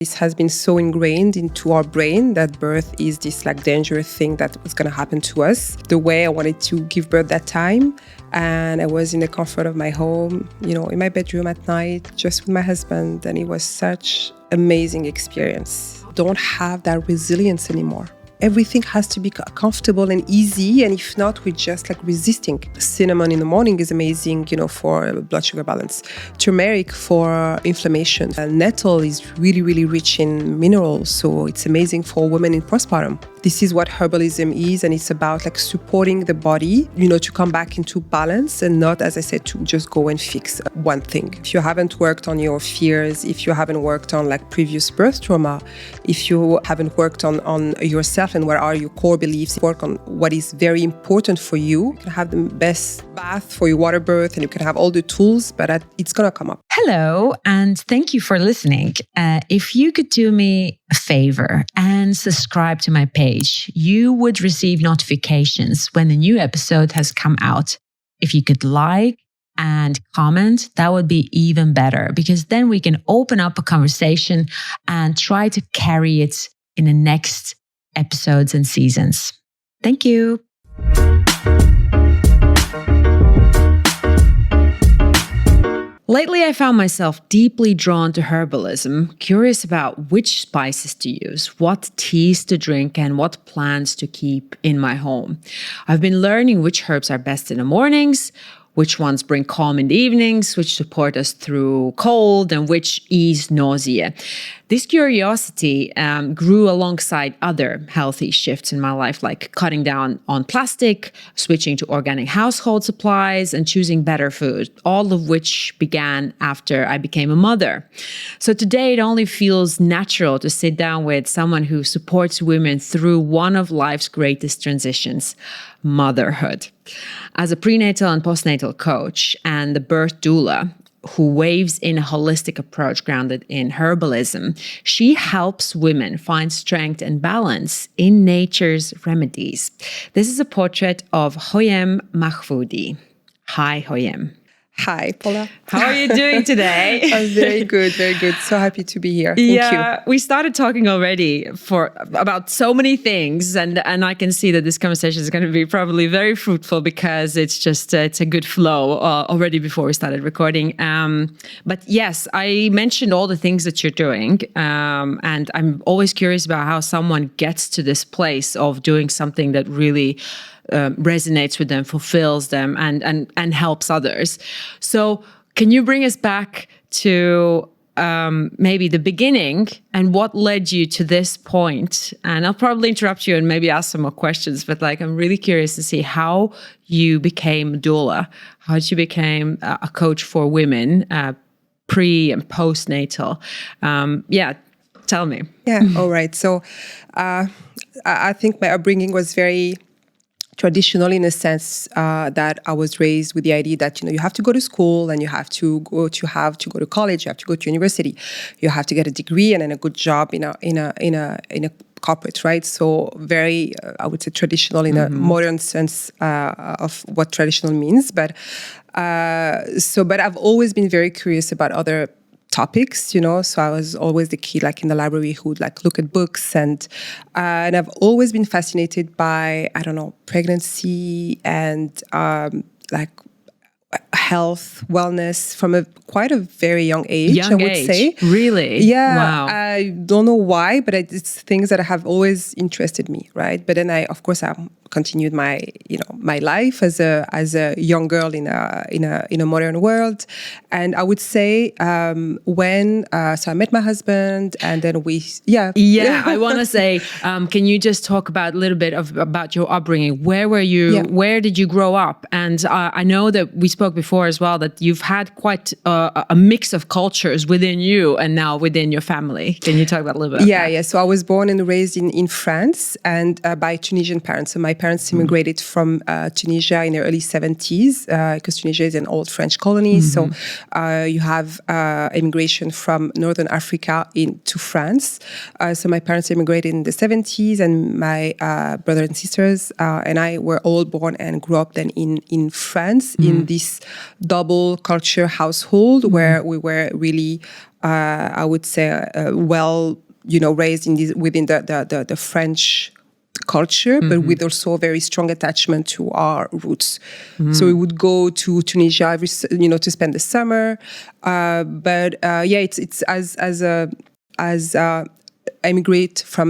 This has been so ingrained into our brain that birth is this like dangerous thing that was going to happen to us. The way I wanted to give birth that time, and I was in the comfort of my home, in my bedroom at night, just with my husband, and it was such amazing experience. Don't have that resilience anymore. Everything has to be comfortable and easy, and if not, we're just like resisting. Cinnamon in the morning is amazing, for blood sugar balance. Turmeric for inflammation. Nettle is really, really rich in minerals, so it's amazing for women in postpartum. This is what herbalism is, and it's about like supporting the body, to come back into balance and not, as I said, to just go and fix one thing. If you haven't worked on your fears, if you haven't worked on like previous birth trauma, if you haven't worked on yourself and what are your core beliefs, work on what is very important for you. You can have the best bath for your water birth and you can have all the tools, but it's going to come up. Hello, and thank you for listening. If you could do me a favor and subscribe to my page, you would receive notifications when a new episode has come out. If you could like and comment, that would be even better, because then we can open up a conversation and try to carry it in the next episodes and seasons. Thank you. Lately, I found myself deeply drawn to herbalism, curious about which spices to use, what teas to drink, and what plants to keep in my home. I've been learning which herbs are best in the mornings, which ones bring calm in the evenings, which support us through cold, and which ease nausea. This curiosity grew alongside other healthy shifts in my life, like cutting down on plastic, switching to organic household supplies, and choosing better food, all of which began after I became a mother. So today it only feels natural to sit down with someone who supports women through one of life's greatest transitions, motherhood. As a prenatal and postnatal coach and the birth doula, who waves in a holistic approach grounded in herbalism, she helps women find strength and balance in nature's remedies. This is a portrait of Houyem Mahfoudhi. Hi, Houyem. Hi, Paula. How are you doing today? I'm very good, very good. So happy to be here. Thank you. We started talking already about so many things, and I can see that this conversation is going to be probably very fruitful because it's a good flow already before we started recording. But yes, I mentioned all the things that you're doing, and I'm always curious about how someone gets to this place of doing something that really resonates with them, fulfills them, and helps others. So can you bring us back to maybe the beginning and what led you to this point? And I'll probably interrupt you and maybe ask some more questions, but I'm really curious to see how you became a doula, how you became a coach for women, pre and postnatal. Tell me. Yeah, all right. So I think my upbringing was very traditional in a sense that I was raised with the idea that you have to go to school and you have to go to college, you have to go to university, you have to get a degree and then a good job in a corporate, right? So very I would say traditional in a modern sense of what traditional means, but I've always been very curious about other topics, so I was always the kid in the library who would look at books, and I've always been fascinated by pregnancy and health, wellness from quite a very young age, I would say. Really? Yeah. Wow. I don't know why, but it's things that have always interested me, right? But then I continued my life as a young girl in a modern world, and I would say when I met my husband, and then I want to say, can you just talk about a little bit about your upbringing? Where were you? Yeah. Where did you grow up? And I know that we spoke before as well that you've had quite a mix of cultures within you and now within your family. Can you talk about a little bit? Yeah. So I was born and raised in France, and by Tunisian parents. So my parents immigrated from Tunisia in the early 70s, because Tunisia is an old French colony. So you have immigration from Northern Africa into France. So my parents immigrated in the 70s, and my brother and sisters and I were all born and grew up then in France, in this double culture household where we were really, I would say, raised within the French culture, but with also a very strong attachment to our roots. So we would go to Tunisia to spend the summer. It's as immigrate from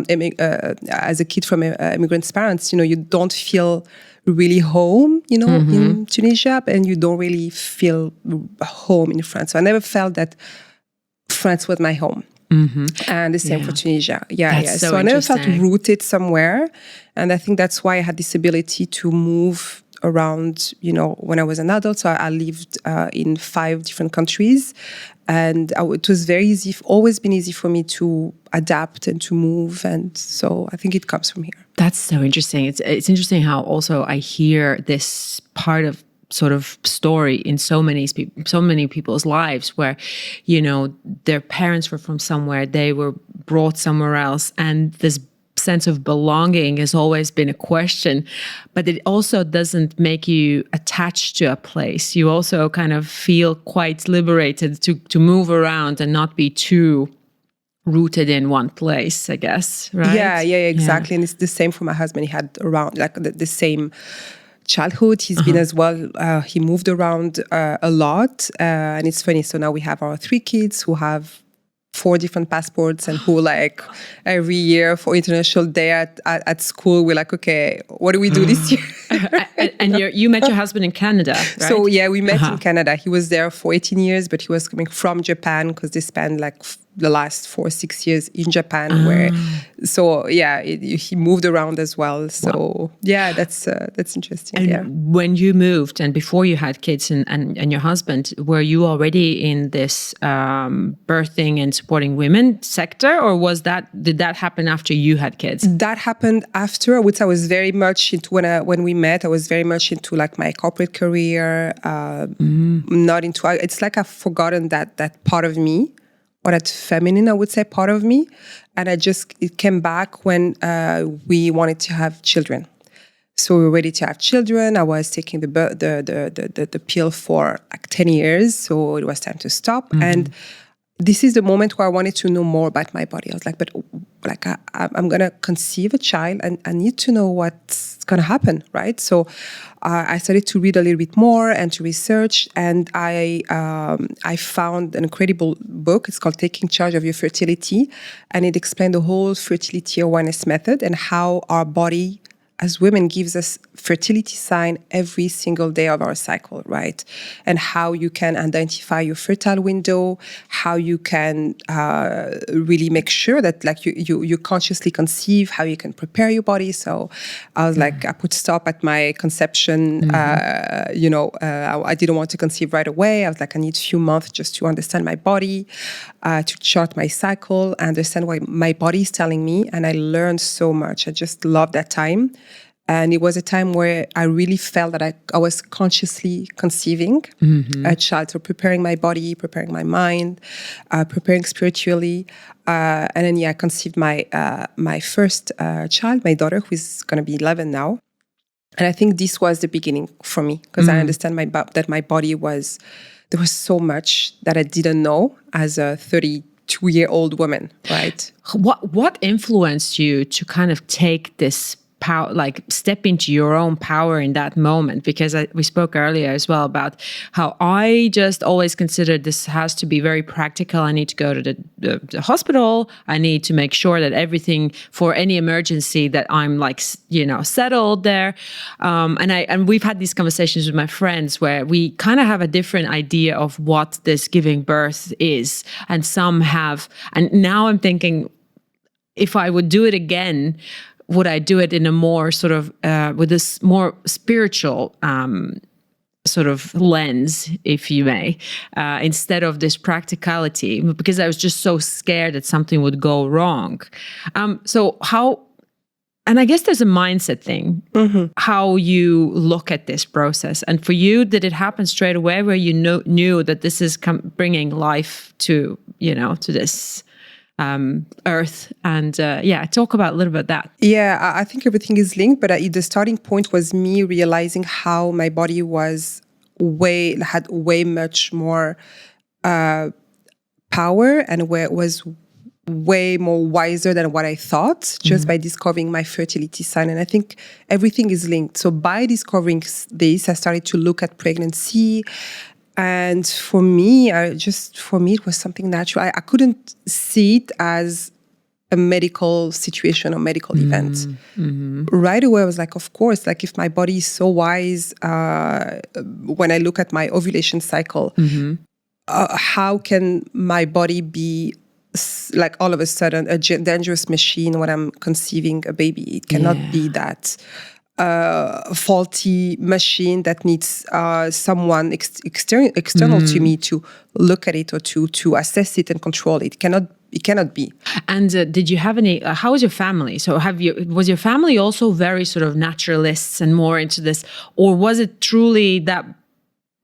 as a kid from immigrants' parents, you don't feel really home, in Tunisia, and you don't really feel home in France. So I never felt that France was my home. And the same for Tunisia. So I never felt rooted somewhere. And I think that's why I had this ability to move around, when I was an adult. So I lived in 5 different countries. And it was always been easy for me to adapt and to move. And so I think it comes from here. That's so interesting. It's interesting how also I hear this part of sort of story in so many people's lives where, their parents were from somewhere, they were brought somewhere else, and this sense of belonging has always been a question, but it also doesn't make you attached to a place. You also kind of feel quite liberated to move around and not be too rooted in one place, I guess, right? Yeah, exactly. And it's the same for my husband. He had around the same childhood. He's been as well. He moved around a lot, and it's funny. So now we have our 3 kids who have 4 different passports, and who every year for International Day at school, we're like, okay, what do we do this year? and you met your husband in Canada, right? So we met in Canada. He was there for 18 years, but he was coming from Japan because they spent the last 4-6 years in Japan, he moved around as well. So that's interesting. And when you moved and before you had kids and your husband, were you already in this birthing and supporting women sector, or did that happen after you had kids? That happened after, which I was very much into when we met. I was very much into my corporate career, not into. It's like I've forgotten that part of me, or that feminine, I would say, part of me. And it came back when we wanted to have children. So we were ready to have children. I was taking the pill for 10 years. So it was time to stop. And this is the moment where I wanted to know more about my body. I was like, I'm going to conceive a child, and I need to know what's going to happen, right? So I started to read a little bit more and to research, and I found an incredible book. It's called Taking Charge of Your Fertility, and it explained the whole fertility awareness method and how our body as women gives us fertility sign every single day of our cycle, right? And how you can identify your fertile window, how you can really make sure that you consciously conceive, how you can prepare your body. So I was I put stop at my conception. I didn't want to conceive right away. I was I need a few months just to understand my body, to chart my cycle, understand what my body is telling me. And I learned so much. I just loved that time. And it was a time where I really felt that I was consciously conceiving a child. So preparing my body, preparing my mind, preparing spiritually. And then, I conceived my first child, my daughter, who is going to be 11 now. And I think this was the beginning for me, because I understand that my body there was so much that I didn't know as a 32-year-old woman, right? What influenced you to kind of take this power, step into your own power in that moment? Because we spoke earlier as well about how I just always considered this has to be very practical. I need to go to the hospital. I need to make sure that everything for any emergency that I'm settled there. And we've had these conversations with my friends where we kind of have a different idea of what this giving birth is. And some have, and now I'm thinking, if I would do it again, would I do it in a more sort of, with this more spiritual sort of lens, if you may, instead of this practicality, because I was just so scared that something would go wrong. So how And I guess there's a mindset thing, how you look at this process. And for you, did it happen straight away where you knew that this is bringing life to, to this earth? And talk about a little bit that. Yeah, I think everything is linked, but the starting point was me realizing how my body had way much more power, and where it was way more wiser than what I thought, just by discovering my fertility sign. And I think everything is linked. So by discovering this, I started to look at pregnancy. And for me, it was something natural. I couldn't see it as a medical situation or medical event. Right away, I was like, of course, like if my body is so wise, when I look at my ovulation cycle, how can my body be like all of a sudden a dangerous machine when I'm conceiving a baby? It cannot be that faulty machine that needs someone external to me to look at it or to assess it and control it. It cannot be. And did you have any? How was your family? So was your family also very sort of naturalists and more into this, or was it truly that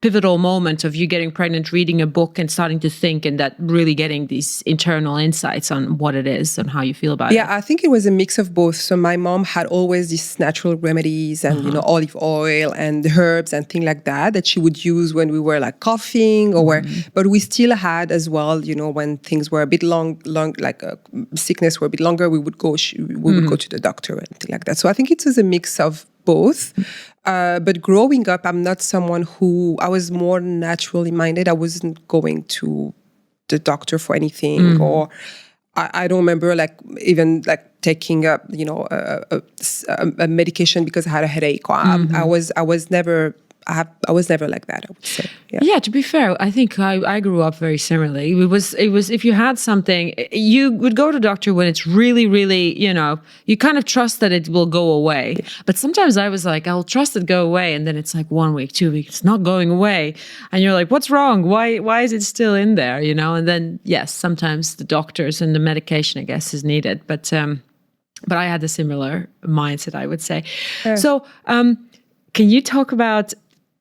pivotal moment of you getting pregnant, reading a book and starting to think, and that really getting these internal insights on what it is and how you feel about it? Yeah, I think it was a mix of both. So my mom had always these natural remedies and, olive oil and herbs and things like that she would use when we were like coughing but we still had as well, when things were a bit long, like sickness were a bit longer, we would go to the doctor and things like that. So I think it was a mix of both. But growing up, I'm not someone I was more naturally minded. I wasn't going to the doctor for anything, or I don't remember even taking a medication because I had a headache. I was never like that, I would say. Yeah, to be fair, I think I grew up very similarly. It was if you had something, you would go to the doctor when it's really, really, you kind of trust that it will go away. Yeah. But sometimes I was like, I'll trust it go away, and then it's like 1 week, 2 weeks, it's not going away. And you're like, what's wrong? Why is it still in there? And then yes, sometimes the doctors and the medication, I guess, is needed. But I had a similar mindset, I would say. Yeah. So can you talk about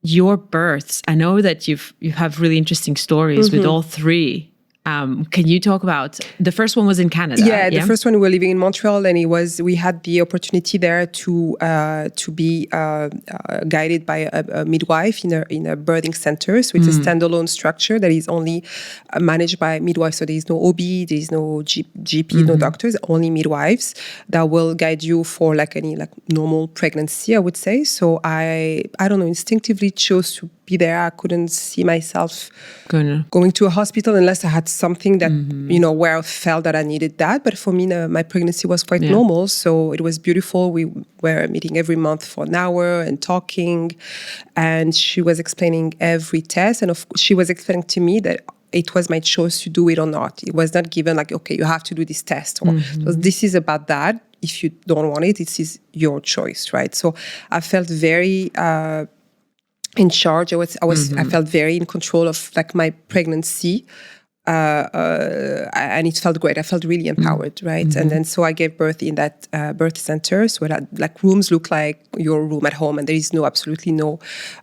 your births? I know that you have really interesting stories with all three. Can you talk about, the first one was in Canada? Yeah, the first one, we were living in Montreal, and we had the opportunity there to be guided by a midwife in a birthing center. So it's a standalone structure that is only managed by midwives. So there is no OB, there is no GP, no doctors, only midwives that will guide you for any normal pregnancy, I would say. So I don't know, instinctively chose to be there. I couldn't see myself going to a hospital unless I had something that, where I felt that I needed that. But for me, my pregnancy was quite normal. So it was beautiful. We were meeting every month for an hour and talking. And she was explaining every test. And she was explaining to me that it was my choice to do it or not. It was not given okay, you have to do this test. Or this is about that. If you don't want it, this is your choice, right? So I felt very in charge. I felt very in control of my pregnancy, and it felt great. I felt really empowered, right? And then so I gave birth in that birth center. So that rooms look like your room at home, and there is absolutely no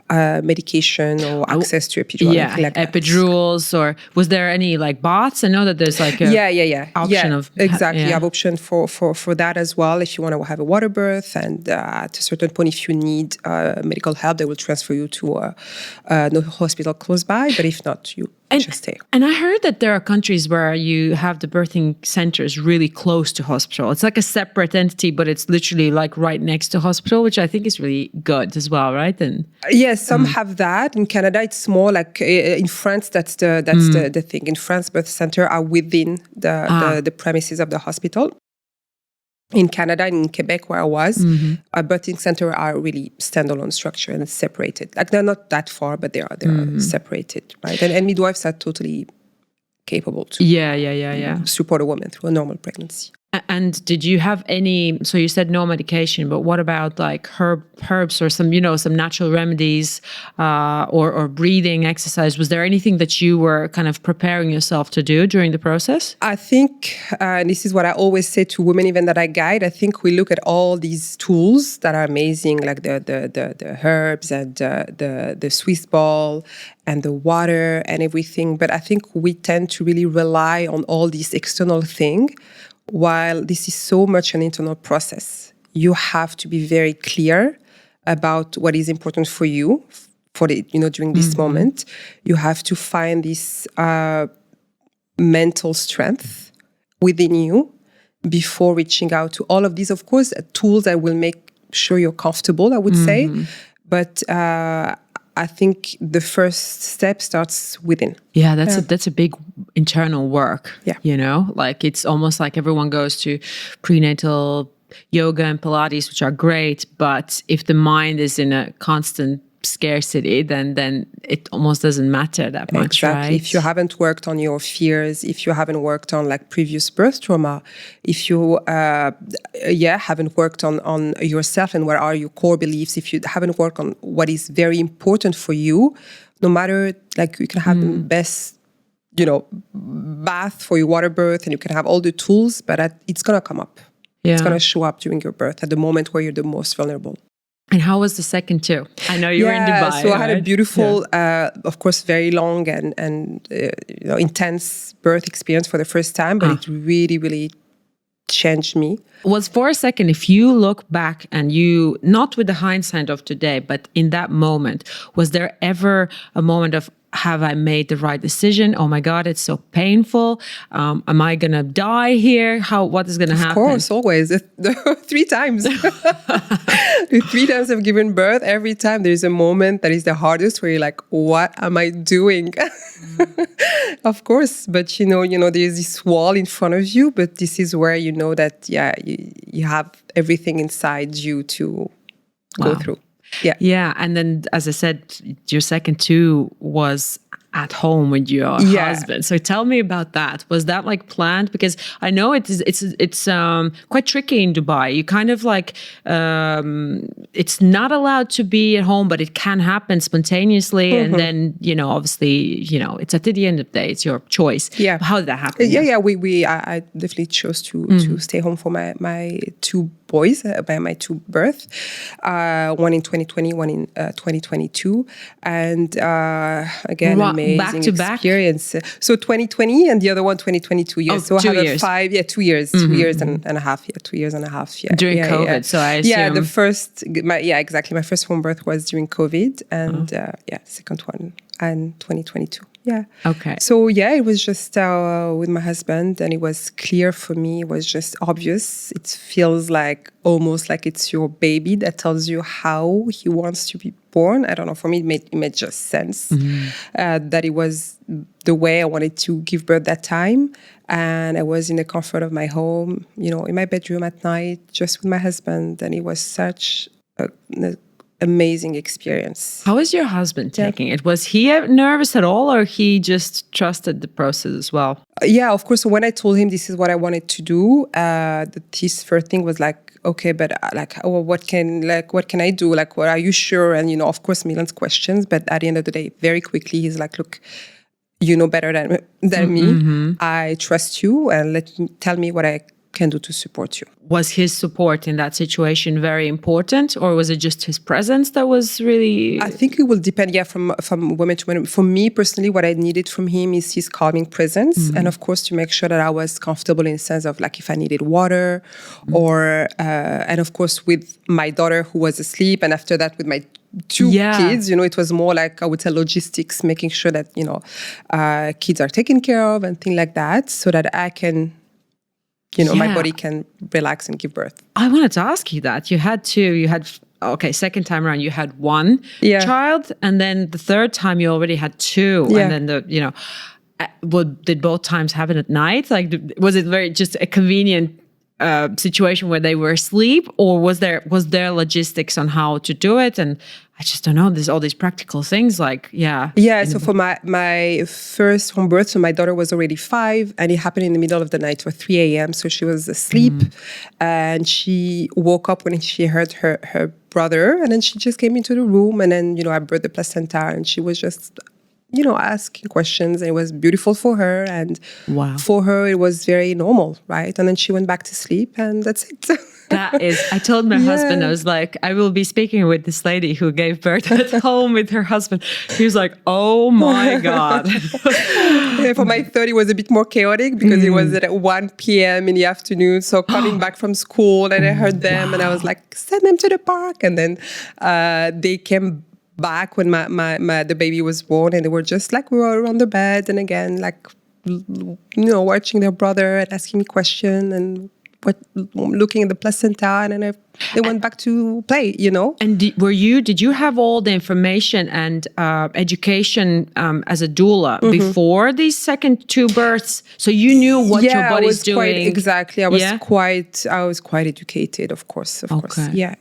medication or access to epidural. Yeah, like epidurals, or was there any baths? I know that there's option of exactly. You have option for that as well if you want to have a water birth, and at a certain point, if you need medical help, they will transfer you to a hospital close by. But if not, you just stay. And I heard that there are countries where you have the birthing centers really close to hospital. It's like a separate entity, but it's literally right next to hospital, which I think is really good as well, right? And yes, some have that. In Canada, it's more in France. That's the thing. In France, birth center are within the premises of the hospital. In Canada and in Quebec, where I was, our birthing center are really standalone structure and separated. They're not that far, but they are separated, right? And midwives are totally capable to support a woman through a normal pregnancy. And did you have any, so you said no medication, but what about like herbs or some, some natural remedies or breathing exercise? Was there anything that you were kind of preparing yourself to do during the process? I think, and this is what I always say to women, even that I guide, I think we look at all these tools that are amazing, like the herbs and the Swiss ball and the water and everything. But I think we tend to really rely on all these external things, while this is so much an internal process. You have to be very clear about what is important for you during this moment. You have to find this mental strength within you before reaching out to all of these, of course, tools that will make sure you're comfortable, I would say. But I think the first step starts within. Yeah, that's a big internal work. Yeah. Like it's almost like everyone goes to prenatal yoga and Pilates, which are great, but if the mind is in a constant scarcity, then it almost doesn't matter that much, exactly. Right? If you haven't worked on your fears, if you haven't worked on like previous birth trauma, if you haven't worked on yourself and what are your core beliefs, if you haven't worked on what is very important for you, no matter, like you can have the best bath for your water birth and you can have all the tools, but it's gonna come up. It's gonna show up during your birth at the moment where you're the most vulnerable. And how was the second too? I know you were in Dubai. So I had a beautiful, of course, very long and intense birth experience for the first time, but it really, really changed me. Was for a second, if you look back and you, not with the hindsight of today, but in that moment, was there ever a moment of, have I made the right decision? Oh my God, it's so painful. Am I going to die here? What is going to happen? Of course, always. 3 times. The 3 times I've given birth, every time there's a moment that is the hardest where you're like, what am I doing? Of course, but there's this wall in front of you, but this is where you know that, you have everything inside you to go through. Yeah. And then, as I said, your second too was at home with your husband. So tell me about that. Was that like planned? Because I know it's quite tricky in Dubai. You kind of like, it's not allowed to be at home, but it can happen spontaneously. And then, obviously, it's at the end of the day, it's your choice. Yeah. How did that happen? I definitely chose to stay home for my 2 boys, by my 2 births, one in 2020, one in 2022. And again, amazing back to experience. So 2020 and the other one 2022. Yes. Oh, so 2 I have years. 2 years, 2 years and a half. Yeah, 2 years and a half. Yeah. During COVID. So I assume. Yeah, the first, exactly. My first home birth was during COVID, and second one and 2022. Yeah. Okay. So it was just with my husband, and it was clear for me. It was just obvious. It feels like almost like it's your baby that tells you how he wants to be born. I don't know. For me, it made just sense that it was the way I wanted to give birth that time. And I was in the comfort of my home, in my bedroom at night, just with my husband. And it was such an amazing experience. How is your husband taking it? Was he nervous at all, or he just trusted the process as well? Yeah, of course. So when I told him this is what I wanted to do, his first thing was like, okay, but what can I do? Like, what are you sure? And of course, millions of questions. But at the end of the day, very quickly, he's like, look, you know better than me. I trust you, and tell me what I can do to support you. Was his support in that situation very important, or was it just his presence that was really? I think it will depend, from woman to woman. For me personally, what I needed from him is his calming presence, and of course to make sure that I was comfortable in the sense of like if I needed water, or and of course with my daughter who was asleep, and after that with my 2 kids, it was more like, I would say, logistics, making sure that kids are taken care of and things like that, so that I can. My body can relax and give birth. I wanted to ask you that. You had 2, second time around, you had 1 child, and then the third time you already had 2. Yeah. And then did both times happen at night? Like, was it very just a convenient situation where they were asleep, or was there logistics on how to do it? And I just don't know. There's all these practical things, like So for my first home birth, so my daughter was already 5, and it happened in the middle of the night, or 3 a.m. So she was asleep, and she woke up when she heard her brother, and then she just came into the room, and then I birthed the placenta, and she was just asking questions, and it was beautiful for her, and for her it was very normal, right? And then she went back to sleep, and that's it. I told my husband, I was like, I will be speaking with this lady who gave birth at home with her husband. He was like, oh my God. For my third, it was a bit more chaotic because it was at 1 p.m. in the afternoon. So coming back from school, and I heard them, and I was like, send them to the park. And then they came back when the baby was born, and they were just like, we were on the bed, and again, like, watching their brother and asking me questions, and looking at the placenta, and then they went back to play, And did you have all the information and education as a doula before these second 2 births? So you knew what your body's doing? Exactly. I was quite educated, of course. Yeah.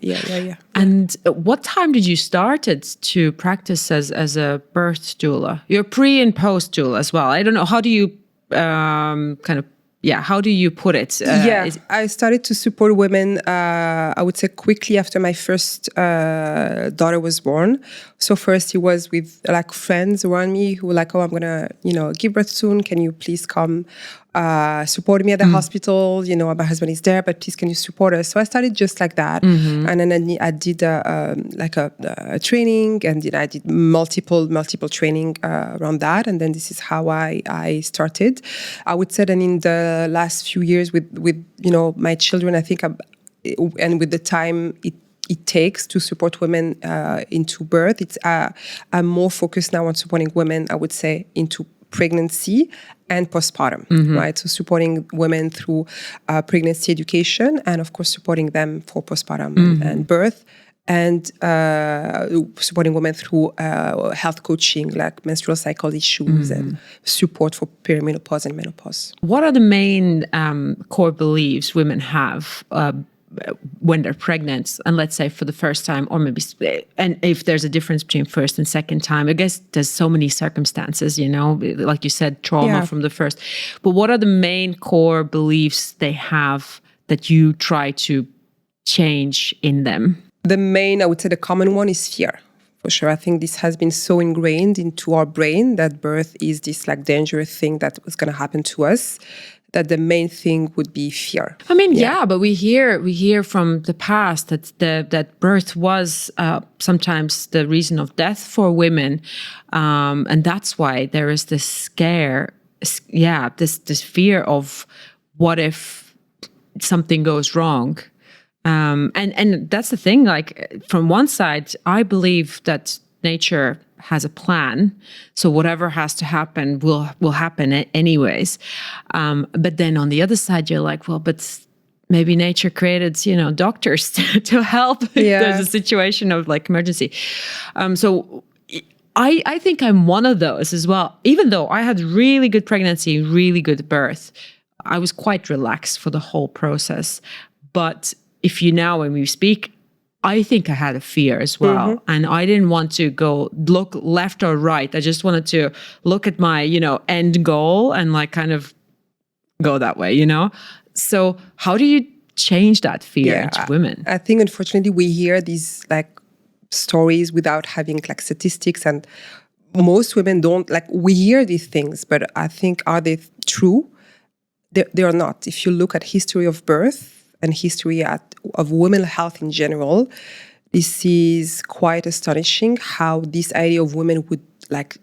And what time did you started to practice as a birth doula? You're pre and post doula as well. I don't know. How do you how do you put it? I started to support women, I would say, quickly after my first daughter was born. So first it was with like friends around me who were like, oh, I'm going to, give birth soon. Can you please come support me at the hospital? My husband is there, but please can you support us? So I started just like that. And then I did a training, and I did multiple training around that. And then this is how I started. I would say that in the last few years with my children, I think, and with the time it takes to support women into birth, I'm more focused now on supporting women, I would say, into pregnancy and postpartum, right? So supporting women through pregnancy education, and of course supporting them for postpartum and birth, and supporting women through health coaching, like menstrual cycle issues and support for perimenopause and menopause. What are the main core beliefs women have when they're pregnant, and let's say for the first time, or maybe, and if there's a difference between first and second time? I guess there's so many circumstances, like you said, trauma from the first. But what are the main core beliefs they have that you try to change in them? The main, I would say, the common one is fear. For sure. I think this has been so ingrained into our brain that birth is this like dangerous thing that was going to happen to us, that the main thing would be fear. I mean, but we hear from the past that birth was sometimes the reason of death for women, and that's why there is this this fear of what if something goes wrong. And that's the thing. Like, from one side, I believe that nature has a plan, so whatever has to happen will happen anyways. But then on the other side, you're like, well, but maybe nature created, doctors to help if there's a situation of like emergency. So I think I'm one of those as well. Even though I had really good pregnancy, really good birth, I was quite relaxed for the whole process. But when we speak, I think I had a fear as well. And I didn't want to go look left or right. I just wanted to look at my, end goal and like kind of go that way, So how do you change that fear into women? I think, unfortunately, we hear these like stories without having like statistics, and most women don't, like, we hear these things, but I think, are they true? They are not. If you look at history of birth and history of women's health in general, this is quite astonishing how this idea of women would like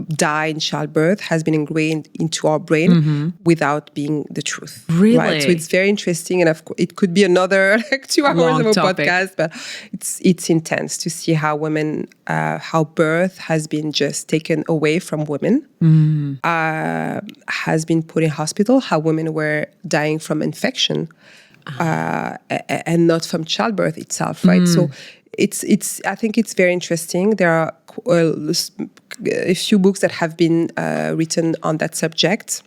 die in childbirth has been ingrained into our brain without being the truth. Really? Right? So it's very interesting, and of course, it could be another like 2 hours of a podcast, but it's intense to see how women, how birth has been just taken away from women, has been put in hospital, how women were dying from infection, and not from childbirth itself, right? So I think it's very interesting. There are a few books that have been written on that subject.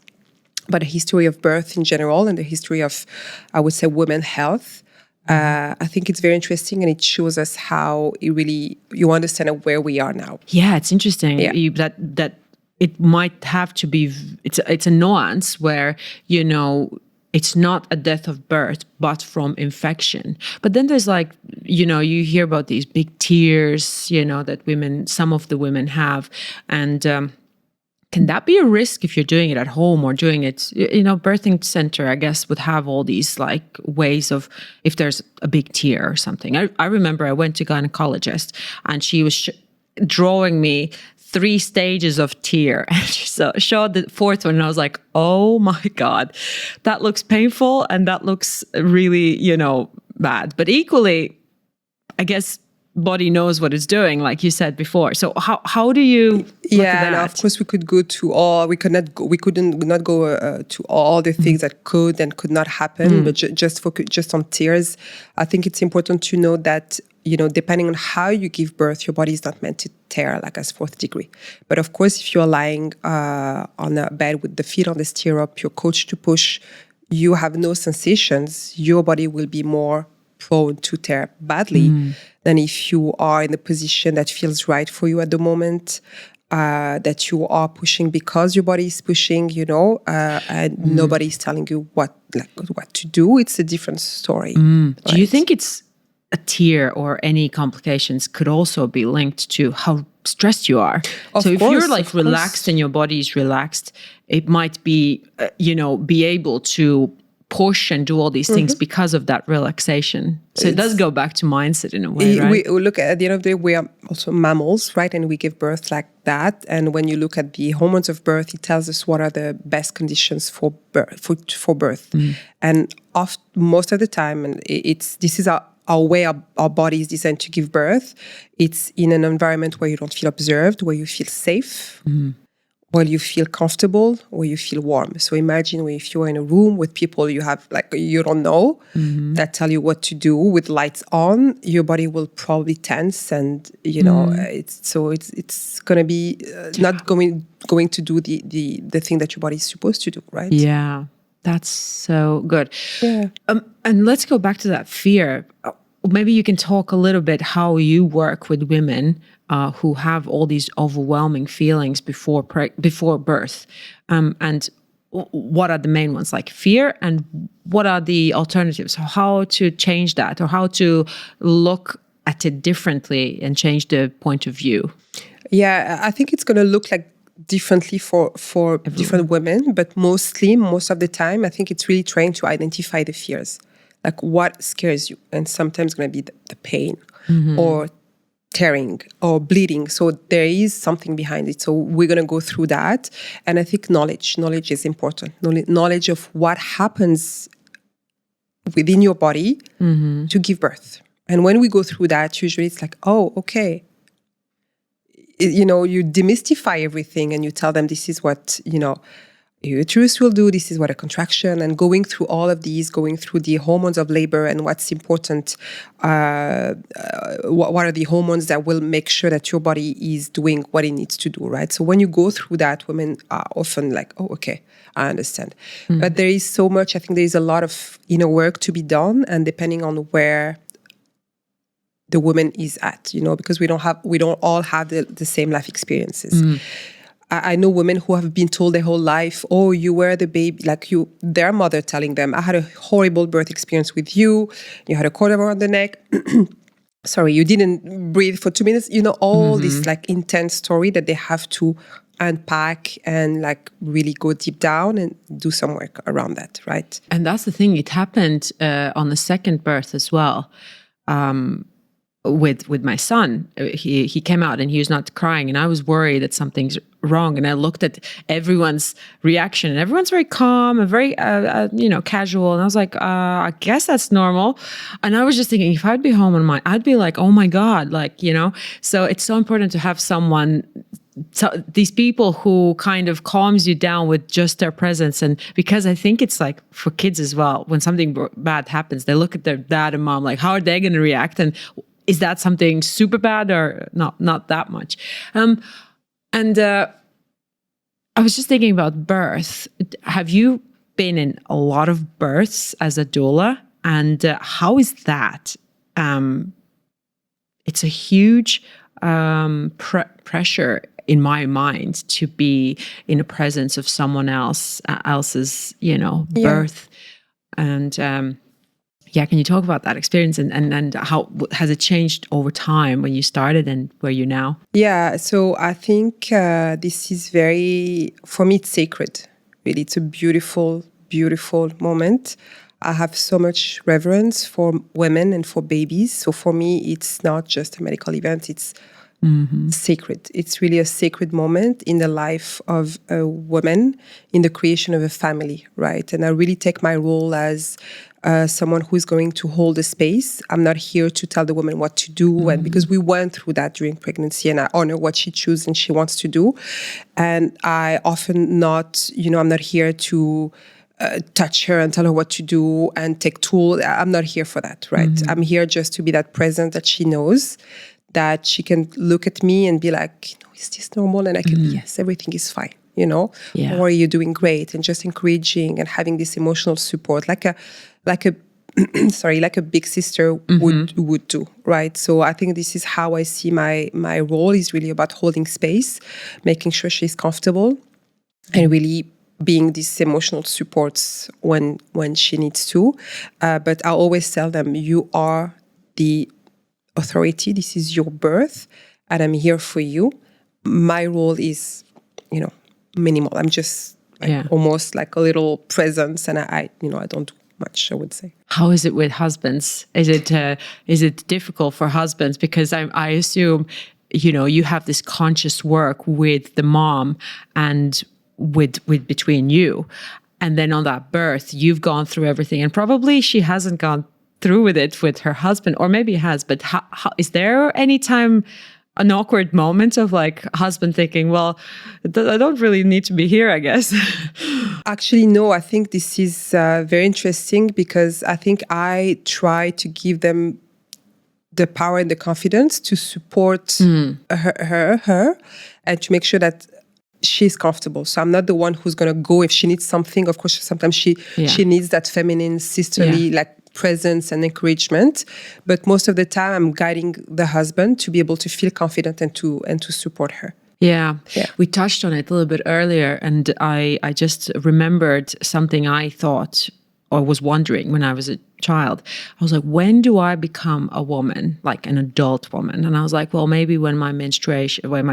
about the history of birth in general and the history of, I would say, women health. I think it's very interesting, and it shows us how you understand where we are now. Yeah, it's interesting Yeah. that it might have to be. It's a nuance where it's not a death of birth, but from infection. But then there's like, you hear about these big tears, that some of the women have, and can that be a risk if you're doing it at home or doing it, birthing center, I guess, would have all these like ways of if there's a big tear or something. I remember I went to gynecologist and she was drawing me 3 stages of tear. And she showed the 4th one and I was like, oh my God, that looks painful and that looks really, bad. But equally, I guess body knows what it's doing, like you said before. So how do you look at that? Of course we could go to all, we couldn't go to all the things that could and could not happen, but just focus just on tears. I think it's important to know that, depending on how you give birth, your body is not meant to tear like as 4th degree. But of course, if you're lying on a bed with the feet on the stirrup, you're coached to push, you have no sensations, your body will be more prone to tear badly than if you are in a position that feels right for you at the moment, that you are pushing because your body is pushing, and nobody is telling you what to do. It's a different story. Right? Do you think it's a tear or any complications could also be linked to how stressed you are? So if you're like relaxed and your body is relaxed, it might be, be able to push and do all these things because of that relaxation. So it does go back to mindset in a way, right? We look at the end of the day, we are also mammals, right? And we give birth like that. And when you look at the hormones of birth, it tells us what are the best conditions for birth. And most of the time, and this is our way our body is designed to give birth. It's in an environment where you don't feel observed, where you feel safe, where you feel comfortable, where you feel warm. So imagine if you're in a room with people you don't know, that tell you what to do with lights on, your body will probably tense, and it's going to be not going to do the thing that your body is supposed to do, right? Yeah. That's so good. Yeah. And let's go back to that fear. Maybe you can talk a little bit how you work with women who have all these overwhelming feelings before birth, and what are the main ones, like fear, and what are the alternatives? How to change that, or how to look at it differently and change the point of view? Yeah, I think it's going to look like differently for different women, but most of the time, I think it's really trying to identify the fears, like what scares you, and sometimes going to be the pain or tearing or bleeding. So there is something behind it. So we're going to go through that, and I think knowledge is important. Knowledge of what happens within your body to give birth. And when we go through that, usually it's like, oh, okay. You demystify everything and you tell them this is what, your uterus will do, this is what a contraction, and going through all of these, going through the hormones of labor and what's important, what are the hormones that will make sure that your body is doing what it needs to do, right? So when you go through that, women are often like, oh, okay, I understand. But there is so much, I think there is a lot of inner work to be done, and depending on where the woman is at, because we don't all have the same life experiences. I know women who have been told their whole life, oh, you were the baby, their mother telling them, I had a horrible birth experience with you. You had a cord around the neck. Sorry, you didn't breathe for 2 minutes. All this intense story that they have to unpack and really go deep down and do some work around that, right? And that's the thing. It happened on the second birth as well. With my son, he came out and he was not crying, and I was worried that something's wrong. And I looked at everyone's reaction, and everyone's very calm and very casual. And I was like, I guess that's normal. And I was just thinking, if I'd be home I'd be like, oh my God, So it's so important to have someone. So these people who kind of calms you down with just their presence. And because I think it's like for kids as well, when something bad happens, they look at their dad and mom, like, how are they going to react? And is that something super bad or not that much? And I was just thinking about birth. Have you been in a lot of births as a doula? And how is that? It's a huge pressure in my mind to be in the presence of someone else's, birth. And can you talk about that experience and how has it changed over time when you started and where you're now? Yeah, so I think this is for me, it's sacred. Really, it's a beautiful, beautiful moment. I have so much reverence for women and for babies. So for me, it's not just a medical event, it's sacred. It's really a sacred moment in the life of a woman, in the creation of a family, right? And I really take my role as someone who is going to hold a space. I'm not here to tell the woman what to do, and because we went through that during pregnancy, and I honor what she chooses and she wants to do. And I often I'm not here to touch her and tell her what to do and take tools. I'm not here for that, right? I'm here just to be that presence that she knows, that she can look at me and be like, is this normal? And I can, yes, everything is fine, or you're doing great, and just encouraging and having this emotional support, like a big sister would do, right? So I think this is how I see my role is really about holding space, making sure she's comfortable, and really being these emotional supports when she needs to. But I always tell them, you are the authority. This is your birth, and I'm here for you. My role is, minimal. I'm just almost like a little presence, and I don't do much, I would say. How is it with husbands? Is it difficult for husbands? Because I assume, you have this conscious work with the mom and with between you, and then on that birth, you've gone through everything, and probably she hasn't gone through with it with her husband, or maybe has, but how is there any time an awkward moment of like husband thinking, well, I don't really need to be here, I guess? Actually, no, I think this is very interesting, because I think I try to give them the power and the confidence to support her and to make sure that she's comfortable. So I'm not the one who's going to go if she needs something. Of course, sometimes she needs that feminine, sisterly, presence and encouragement. But most of the time, I'm guiding the husband to be able to feel confident and to support her. Yeah. We touched on it a little bit earlier, and I just remembered something I thought or was wondering when I was a child. I was like, when do I become a woman, like an adult woman? And I was like, well, maybe when my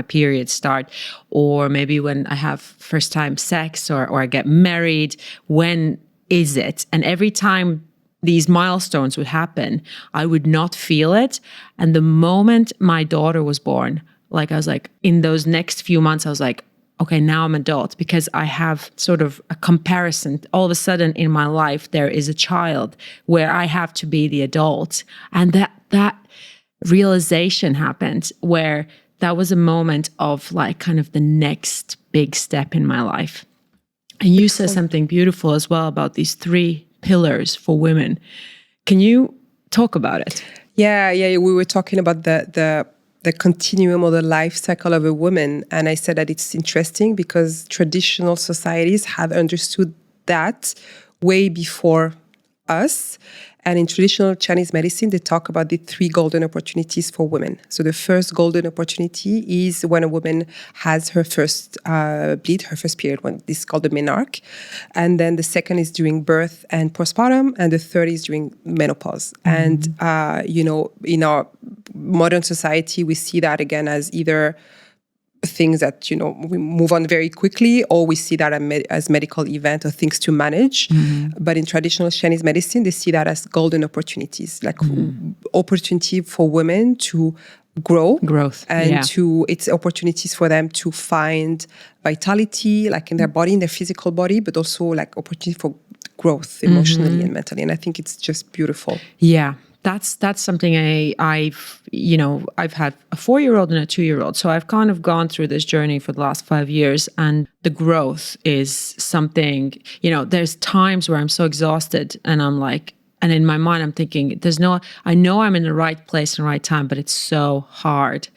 periods start, or maybe when I have first time sex, or I get married. When is it? And every time these milestones would happen, I would not feel it. And the moment my daughter was born, like I was like, in those next few months, I was like, okay, now I'm adult, because I have sort of a comparison. All of a sudden in my life, there is a child where I have to be the adult. And that realization happened, where that was a moment of like kind of the next big step in my life. And you said something beautiful as well about these 3 pillars for women. Can you talk about it? Yeah. We were talking about the continuum or the life cycle of a woman. And I said that it's interesting because traditional societies have understood that way before us. And in traditional Chinese medicine, they talk about the 3 golden opportunities for women. So the first golden opportunity is when a woman has her first bleed, her first period, when this is called the menarche. And then the second is during birth and postpartum. And the third is during menopause. And, in our modern society, we see that again as either things that, we move on very quickly, or we see that as medical event or things to manage. But in traditional Chinese medicine, they see that as golden opportunities, like opportunity for women to growth, and it's opportunities for them to find vitality, like in their body, in their physical body, but also like opportunity for growth emotionally and mentally. And I think it's just beautiful. Yeah. That's something I've had a 4-year-old and a 2-year-old. So I've kind of gone through this journey for the last 5 years, and the growth is something, there's times where I'm so exhausted and I'm like, and in my mind, I'm thinking, I know I'm in the right place and right time, but it's so hard.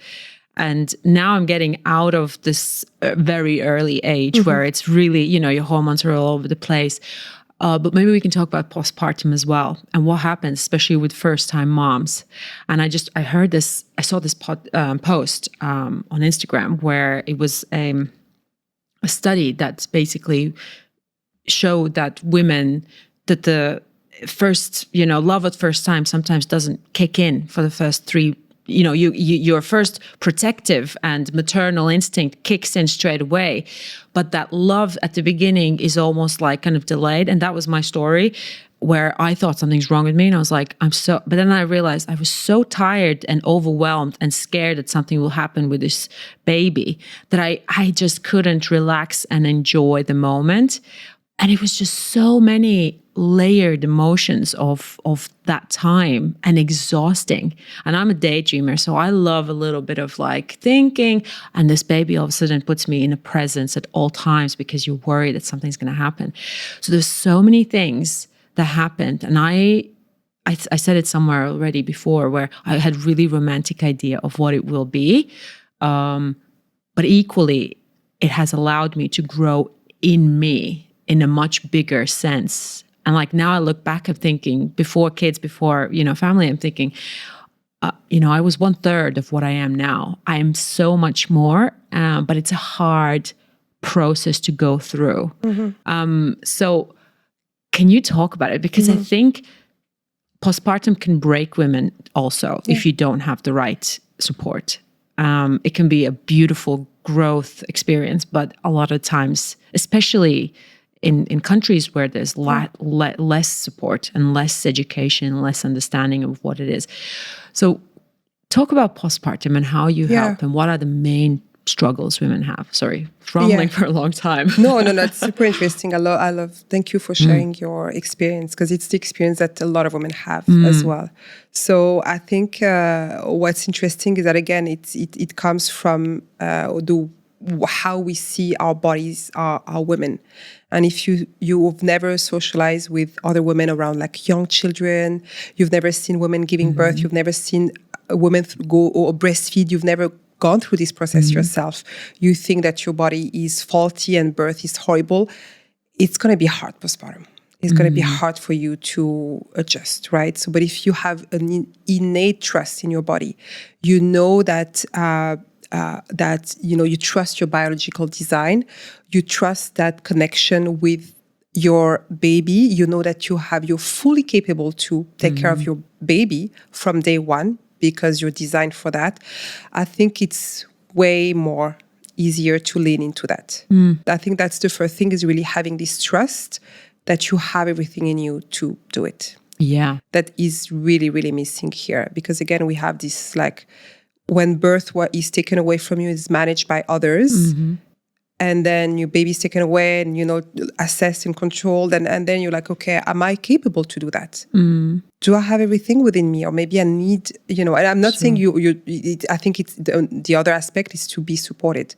And now I'm getting out of this very early age where it's really, your hormones are all over the place. But maybe we can talk about postpartum as well and what happens, especially with first-time moms. And I saw this post on Instagram where it was a study that basically showed that the first, love at first time sometimes doesn't kick in for the first 3. Your first protective and maternal instinct kicks in straight away, but that love at the beginning is almost like kind of delayed. And that was my story, where I thought something's wrong with me, and I was like, but then I realized I was so tired and overwhelmed and scared that something will happen with this baby that I just couldn't relax and enjoy the moment. And it was just so many layered emotions of that time, and exhausting. And I'm a daydreamer, so I love a little bit of like thinking, and this baby all of a sudden puts me in a presence at all times because you're worried that something's going to happen. So there's so many things that happened, and I said it somewhere already before, where I had really romantic idea of what it will be, but equally it has allowed me to grow in me in a much bigger sense. And like now I look back at thinking before kids, before, family, I'm thinking, I was 1/3 of what I am now. I am so much more, but it's a hard process to go through. So can you talk about it? Because I think postpartum can break women also if you don't have the right support. It can be a beautiful growth experience, but a lot of times, especially in countries where there's less support and less education, less understanding of what it is. So talk about postpartum and how you help, and what are the main struggles women have. Sorry, rambling for a long time. No, it's super interesting. I love, thank you for sharing your experience, because it's the experience that a lot of women have as well. So I think what's interesting is that, again, it comes from how we see our bodies, our women. And if you've never socialized with other women around like young children, you've never seen women giving birth, you've never seen a woman go or breastfeed, you've never gone through this process yourself, you think that your body is faulty and birth is horrible, it's going to be hard postpartum. It's going to be hard for you to adjust, right? So, but if you have an innate trust in your body, you know that you trust your biological design, you trust that connection with your baby, you know that you're fully capable to take care of your baby from day one because you're designed for that. I think it's way more easier to lean into that. I think that's the first thing, is really having this trust that you have everything in you to do it. Yeah. That is really, really missing here. Because again, we have this like, when birth what is taken away from you is managed by others, and then your baby's taken away and, assessed and controlled, and then you're like, okay, am I capable to do that? Do I have everything within me? Or maybe I need, and I'm not saying I think it's the other aspect is to be supported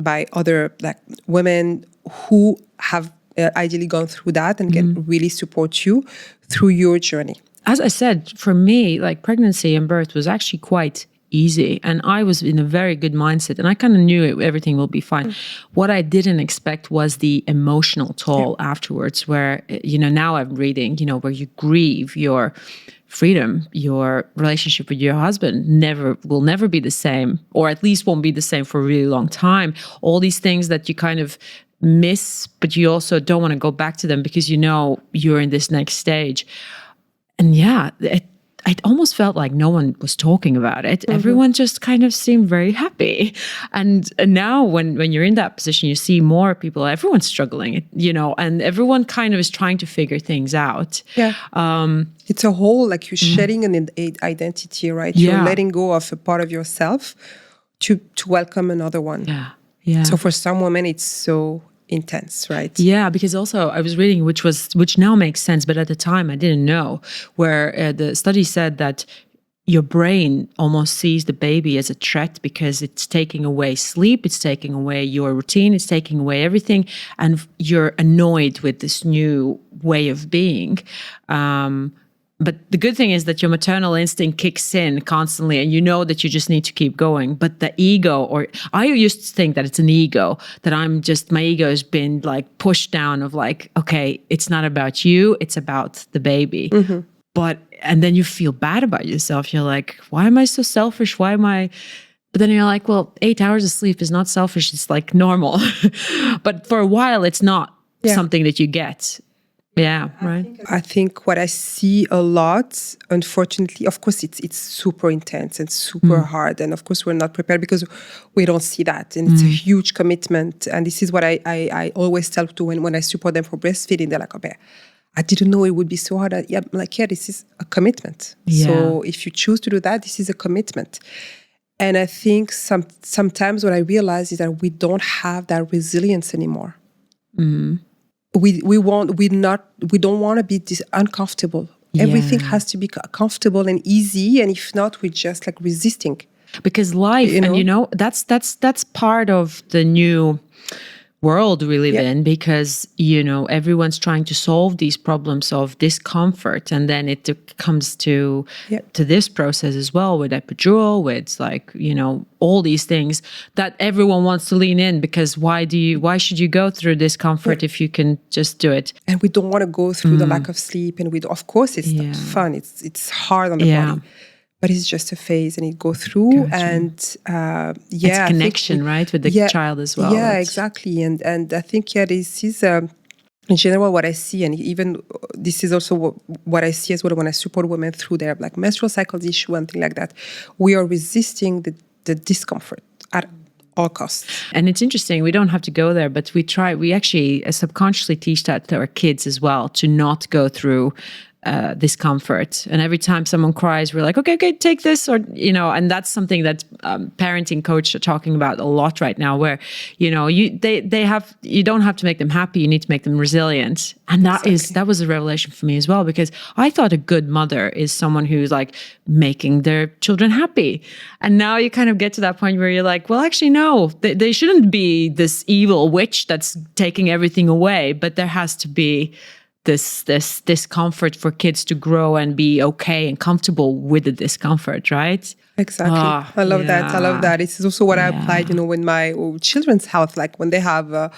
by other like women who have ideally gone through that and can really support you through your journey. As I said, for me, like pregnancy and birth was actually quite easy, and I was in a very good mindset, and I kind of knew everything will be fine. What I didn't expect was the emotional toll afterwards, where, now I'm reading, where you grieve your freedom, your relationship with your husband will never be the same, or at least won't be the same for a really long time. All these things that you kind of miss, but you also don't want to go back to them because you're in this next stage. And it almost felt like no one was talking about it. Everyone just kind of seemed very happy. And now when you're in that position, you see more people, everyone's struggling, and everyone kind of is trying to figure things out. Yeah. It's a whole, like you're shedding an identity, right? You're letting go of a part of yourself to welcome another one. Yeah. Yeah. So for some women, it's so intense, right? Yeah, because also I was reading, which now makes sense, but at the time I didn't know, where the study said that your brain almost sees the baby as a threat because it's taking away sleep, it's taking away your routine, it's taking away everything, and you're annoyed with this new way of being. But the good thing is that your maternal instinct kicks in constantly and you know that you just need to keep going. But the ego, or I used to think that it's an ego, that my ego has been like pushed down of like, okay, it's not about you, it's about the baby. And then you feel bad about yourself. You're like, why am I so selfish? But then you're like, well, 8 hours of sleep is not selfish. It's like normal. But for a while, it's not something that you get. Yeah, right. I think what I see a lot, unfortunately, of course, it's super intense and super hard. And of course, we're not prepared because we don't see that. And it's a huge commitment. And this is what I always tell to when I support them for breastfeeding. They're like, okay, I didn't know it would be so hard. I'm like, yeah, this is a commitment. Yeah. So if you choose to do that, this is a commitment. And I think sometimes what I realize is that we don't have that resilience anymore. We don't want to be this uncomfortable. Everything has to be comfortable and easy, and if not, we're just like resisting. Because life, and that's part of the new world we live in, because everyone's trying to solve these problems of discomfort, and then it comes to this process as well, with epidural, with like all these things that everyone wants to lean in, because why should you go through discomfort if you can just do it? And we don't want to go through the lack of sleep, and of course it's not fun, it's hard on the body. But it's just a phase, and it goes through, and it's connection, right, with the child as well. Yeah, exactly, and I think this is in general what I see, and even this is also what I see as well when I support women through their like menstrual cycle issue and things like that. We are resisting the discomfort at all costs. And it's interesting, we don't have to go there, but we actually subconsciously teach that to our kids as well, to not go through discomfort. And every time someone cries, we're like, okay, take this, or and that's something that parenting coach are talking about a lot right now, where you don't have to make them happy, you need to make them resilient. And that was a revelation for me as well, because I thought a good mother is someone who's like making their children happy. And now you kind of get to that point where you're like, well, actually no, they shouldn't be this evil witch that's taking everything away, but there has to be this discomfort for kids to grow and be okay and comfortable with the discomfort, right? Exactly. I love that. This is also what I applied, with my children's health, like when they have a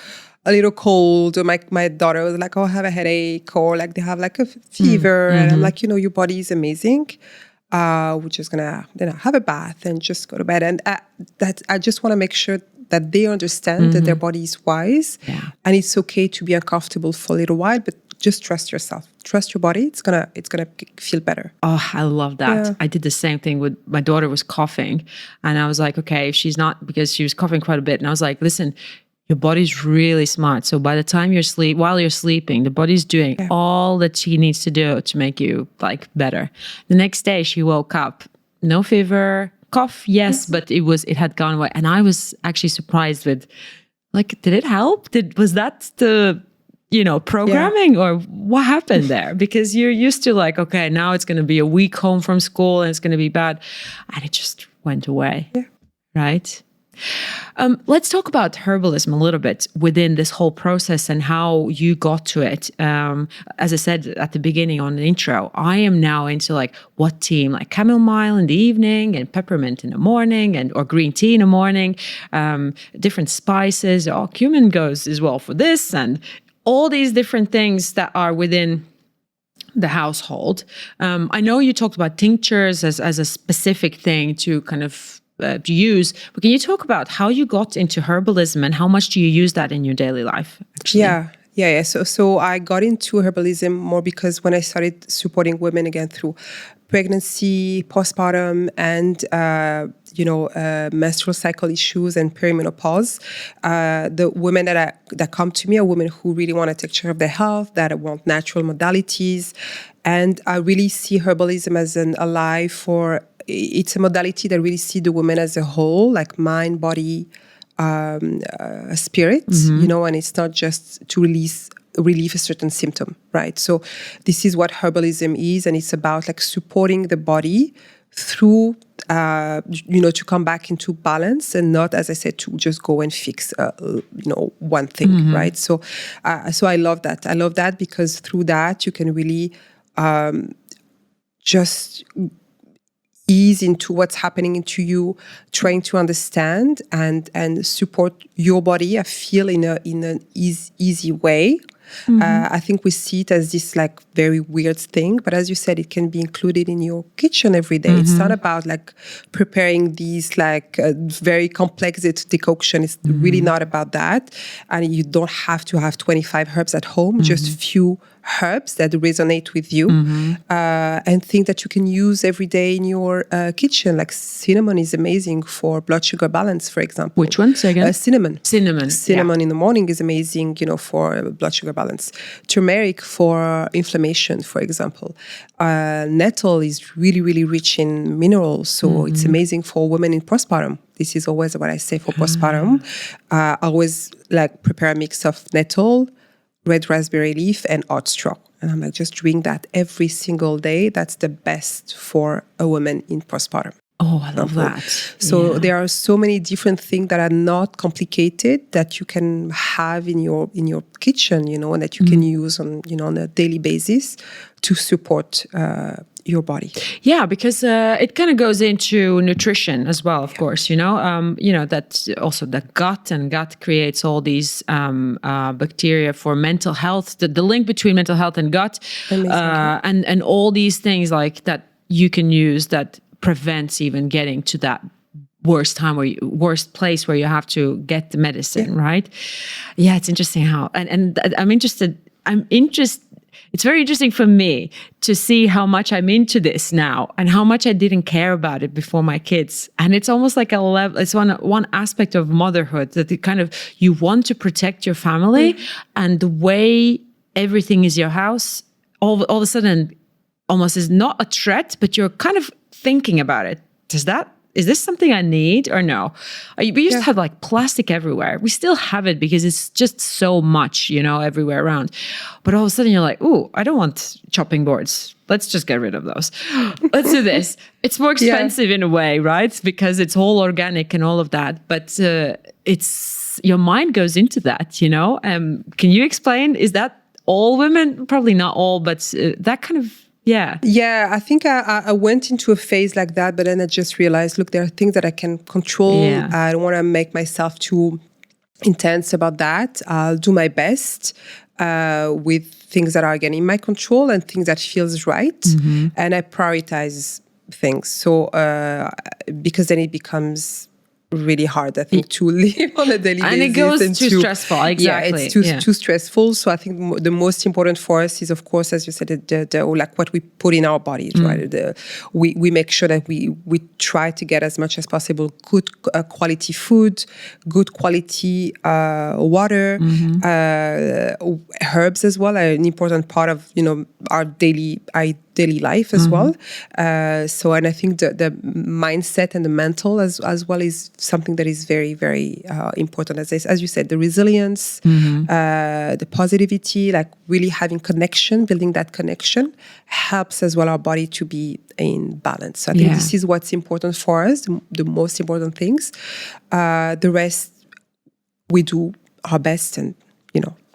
little cold, or my daughter was like, oh, I have a headache, or like they have like a fever, and I'm like, your body is amazing. We're just gonna have a bath and just go to bed. And I just want to make sure that they understand that their body is wise, and it's okay to be uncomfortable for a little while, but just trust yourself. Trust your body. It's gonna feel better. Oh, I love that. I did the same thing with my daughter was coughing, and I was like, okay, if she's not, because she was coughing quite a bit, and I was like, listen, your body's really smart. So by the time while you're sleeping, the body's doing all that she needs to do to make you like better. The next day she woke up, no fever, cough, yes, but it had gone away. And I was actually surprised with, like, did it help? Was that the programming, or what happened there? Because you're used to like, okay, now it's going to be a week home from school and it's going to be bad. And it just went away. Yeah. Right? Let's talk about herbalism a little bit within this whole process and how you got to it. As I said at the beginning on the intro, I am now into like what team, like chamomile in the evening and peppermint in the morning, or green tea in the morning, different spices. Cumin goes as well for this, and all these different things that are within the household. I know you talked about tinctures as a specific thing to kind of to use, but can you talk about how you got into herbalism and how much do you use that in your daily life? Actually? Yeah. So I got into herbalism more because when I started supporting women again through pregnancy, postpartum, and menstrual cycle issues and perimenopause, the women that come to me are women who really want to take care of their health, that want natural modalities, and I really see herbalism as an ally for. It's a modality that really see the woman as a whole, like mind, body, spirit, and it's not just to relieve a certain symptom, right? So this is what herbalism is, and it's about like supporting the body through, to come back into balance, and not, as I said, to just go and fix, one thing, right? So I love that. I love that because through that you can really just ease into what's happening into you, trying to understand and support your body, I feel, in an easy way. I think we see it as this like very weird thing, but as you said, it can be included in your kitchen every day. It's not about like preparing these like very complex decoction. It's really not about that. And you don't have to have 25 herbs at home, just few herbs that resonate with you, and things that you can use every day in your kitchen. Like cinnamon is amazing for blood sugar balance, for example. Which one? Say again? Cinnamon. Cinnamon In the morning is amazing, for blood sugar balance. Turmeric for inflammation, for example. Nettle is really, really rich in minerals, so it's amazing for women in postpartum. This is always what I say for postpartum. I always like prepare a mix of nettle, red raspberry leaf, and oat straw. And I'm like, just drink that every single day. That's the best for a woman in postpartum. Oh, I love that. So there are so many different things that are not complicated that you can have in your kitchen, and that you can use on a daily basis to support your body. Yeah, because it kind of goes into nutrition as well, of course, that also the gut creates all these bacteria for mental health, the link between mental health and gut, and all these things like that you can use that prevents even getting to that worst place where you have to get the medicine, right? Yeah, it's interesting how, and I'm interested. It's very interesting for me to see how much I'm into this now and how much I didn't care about it before my kids. And it's almost like it's one aspect of motherhood that it kind of, you want to protect your family, and the way everything is your house, all of a sudden almost is not a threat, but you're kind of thinking about it. Is this something I need or no? We used to have like plastic everywhere. We still have it because it's just so much, everywhere around. But all of a sudden you're like, ooh, I don't want chopping boards. Let's just get rid of those. Let's do this. It's more expensive in a way, right? Because it's all organic and all of that. But it's your mind goes into that, Can you explain? Is that all women? Probably not all, but that kind of... Yeah, I think I went into a phase like that, but then I just realized, look, there are things that I can control. I don't want to make myself too intense about that. I'll do my best with things that are, again, in my control and things that feels right. And I prioritize things. So, because then it becomes really hard, I think, to live on a daily basis. And it goes too stressful, exactly. Yeah, it's too stressful. So I think the most important for us is, of course, as you said, like what we put in our bodies, right? We make sure that we try to get as much as possible good quality food, good quality water, herbs as well are an important part of our daily life as well. And I think the mindset and the mental as well is something that is very, very important. As you said, the resilience, the positivity, like really having connection, building that connection helps as well our body to be in balance. So I think this is what's important for us, the most important things. The rest, we do our best and,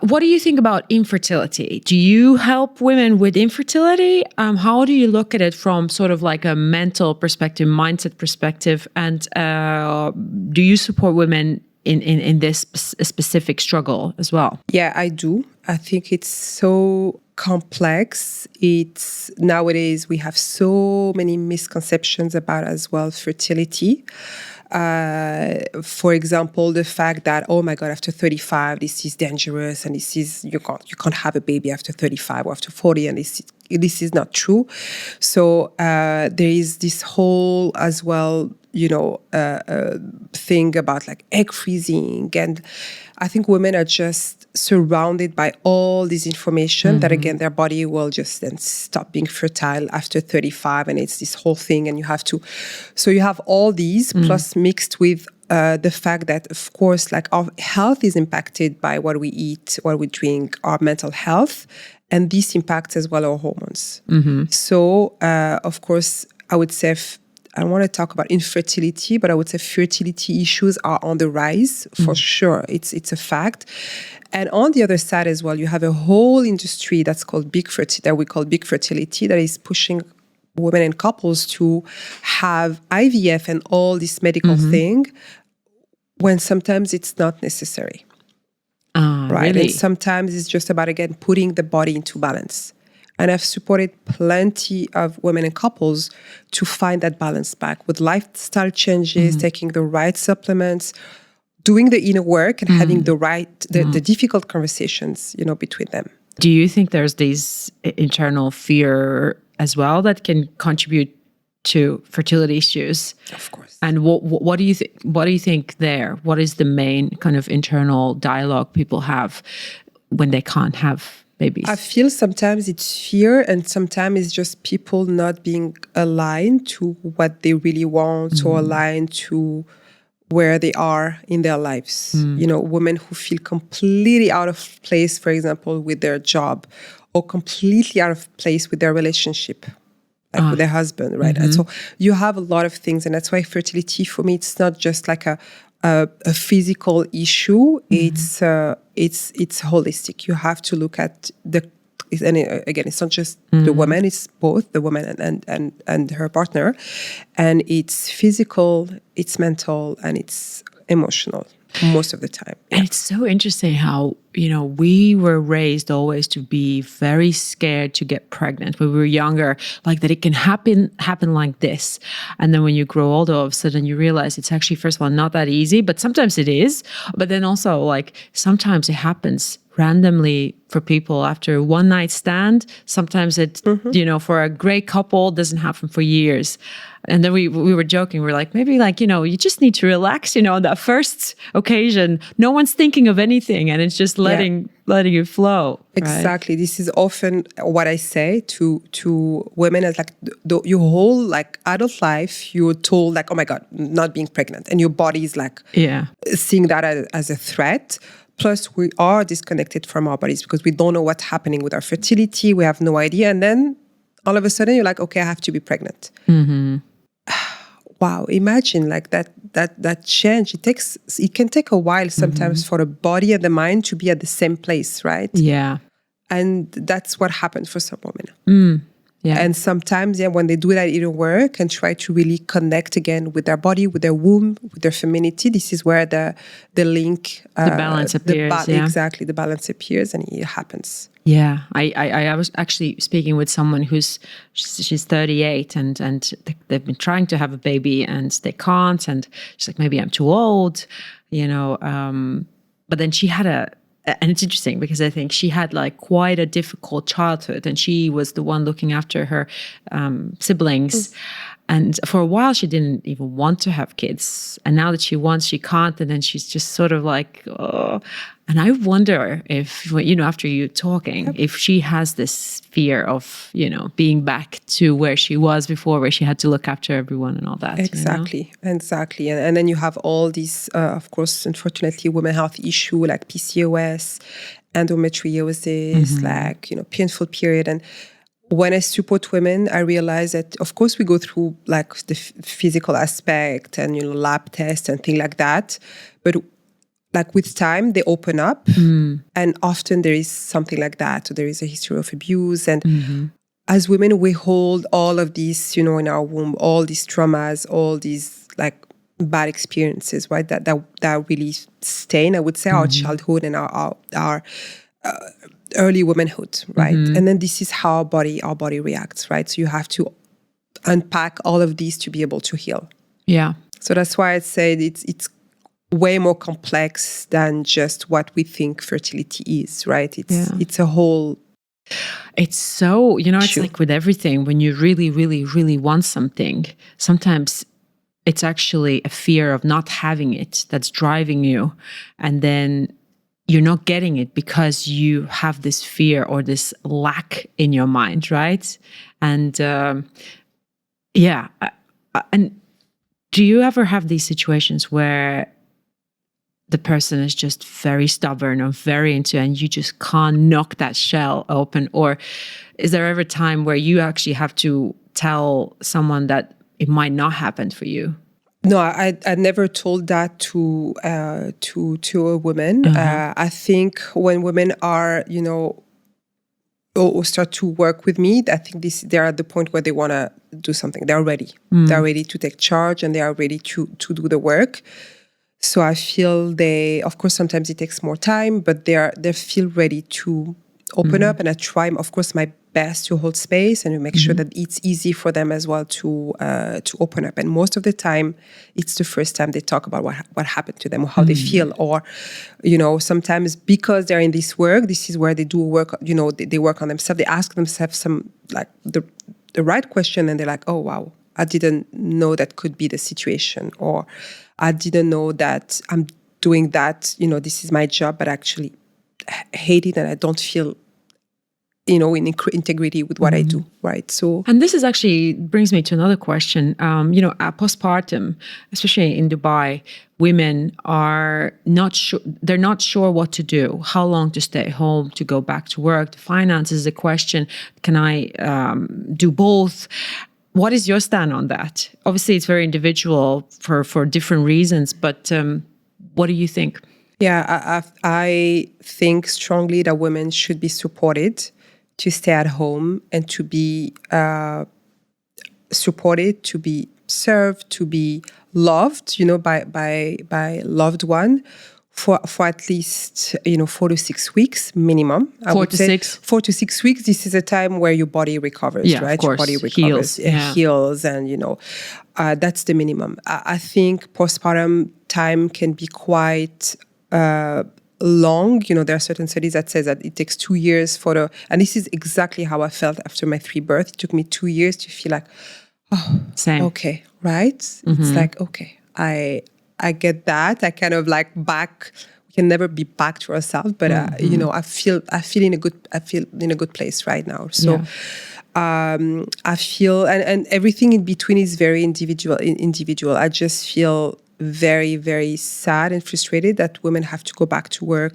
What do you think about infertility? Do you help women with infertility? How do you look at it from sort of like a mental perspective, mindset perspective? And do you support women in this specific struggle as well? Yeah, I do. I think it's so complex. Nowadays we have so many misconceptions about as well fertility. For example, the fact that, oh my God, after 35, this is dangerous, and this is you can't have a baby after 35 or after 40, and this is not true. So there is this whole as well, thing about like egg freezing, and I think women are just surrounded by all this information that again their body will just then stop being fertile after 35, and it's this whole thing, and you have all these plus mixed with the fact that, of course, like our health is impacted by what we eat, what we drink, our mental health, and this impacts as well our hormones. So of course I would say I want to talk about infertility, but I would say fertility issues are on the rise for sure. It's a fact. And on the other side as well, you have a whole industry that's called that we call big fertility, that is pushing women and couples to have IVF and all this medical thing when sometimes it's not necessary. Right. Really? And sometimes it's just about, again, putting the body into balance. And I've supported plenty of women and couples to find that balance back with lifestyle changes, taking the right supplements, doing the inner work, and having the difficult conversations, between them. Do you think there's this internal fear as well that can contribute to fertility issues? Of course. And what do you think? What do you think there? What is the main kind of internal dialogue people have when they can't have babies? I feel sometimes it's fear, and sometimes it's just people not being aligned to what they really want or aligned to where they are in their lives. Women who feel completely out of place, for example, with their job, or completely out of place with their relationship, like with their husband, right? And so you have a lot of things, and that's why fertility for me, it's not just like a physical issue. It's holistic. You have to look at and again, it's not just the woman, it's both the woman and her partner. And it's physical, it's mental, and it's emotional most of the time. And it's so interesting how, we were raised always to be very scared to get pregnant when we were younger, like that it can happen like this. And then when you grow older, all of a sudden you realize it's actually, first of all, not that easy, but sometimes it is. But then also, like, sometimes it happens randomly for people after a one night stand. Sometimes it, for a great couple, doesn't happen for years. And then we were joking. We're like, maybe you just need to relax, on that first occasion. No one's thinking of anything, and it's just letting it flow. Exactly. Right? This is often what I say to women as like your whole adult life, you're told oh my God, not being pregnant. And your body is seeing that as a threat. Plus, we are disconnected from our bodies because we don't know what's happening with our fertility. We have no idea. And then all of a sudden you're like, okay, I have to be pregnant. Wow, imagine that change. It can take a while sometimes for the body and the mind to be at the same place, right? Yeah. And that's what happened for some women. Yeah. And sometimes, when they do that inner work and try to really connect again with their body, with their womb, with their femininity, this is where the link, the balance appears. Exactly, the balance appears, and it happens. Yeah, I was actually speaking with someone she's 38 and they've been trying to have a baby and they can't, and she's like, maybe I'm too old, but then she had and it's interesting because I think she had quite a difficult childhood, and she was the one looking after her siblings. And for a while, she didn't even want to have kids. And now that she wants, she can't. And then she's just sort of like, oh. And I wonder if, after you talking, if she has this fear of, being back to where she was before, where she had to look after everyone and all that. Exactly. And then you have all these, of course, unfortunately, women health issue like PCOS, endometriosis, painful period. And when I support women, I realize that, of course, we go through the physical aspect and, lab tests and things like that. But with time, they open up. And often there is something like that. Or there is a history of abuse. And as women, we hold all of these, in our womb, all these traumas, all these bad experiences, right? That really stain, I would say, our childhood and our early womanhood, right? And then this is how our body reacts, right? So you have to unpack all of these to be able to heal. Yeah. So that's why I said it's way more complex than just what we think fertility is, right? It's a whole. It's so, it's like with everything, when you really, really, really want something, sometimes it's actually a fear of not having it that's driving you. And then you're not getting it because you have this fear or this lack in your mind, right? And and do you ever have these situations where the person is just very stubborn or very into, and you just can't knock that shell open? Or is there ever a time where you actually have to tell someone that it might not happen for you? No, I never told that to a woman. I think when women are, or start to work with me, I think they're at the point where they want to do something. They're ready. They're ready to take charge, and they are ready to do the work. So I feel of course, sometimes it takes more time, but they feel ready to open up. And I try, of course, my best to hold space and to make sure that it's easy for them as well to open up. And most of the time, it's the first time they talk about what happened to them or how they feel. Or, sometimes because they're in this work, this is where they do work, they work on themselves. They ask themselves some, like, the right question, and they're like, oh, wow, I didn't know that could be the situation. Or I didn't know that I'm doing that, this is my job, but I actually hate it and I don't feel in integrity with what I do, right? So, and this is actually brings me to another question. Postpartum, especially in Dubai, women are not sure. They're not sure what to do, how long to stay home, to go back to work. The finances is a question. Can I do both? What is your stand on that? Obviously, it's very individual for different reasons, but what do you think? Yeah, I think strongly that women should be supported to stay at home and to be supported, to be served, to be loved, by loved one for at least 4 to 6 weeks minimum. 4 to 6. 4 to 6 weeks. This is a time where your body recovers, right? Of course. Your body recovers, heals, and that's the minimum. I think postpartum time can be quite long. There are certain studies that says that it takes 2 years and this is exactly how I felt after my 3 births. It took me 2 years to feel like, same. Okay, right? It's like, okay, I get that. I kind of like back. We can never be back to ourselves, but I feel in a good place right now. So I feel, and everything in between is very individual. I just feel very, very sad and frustrated that women have to go back to work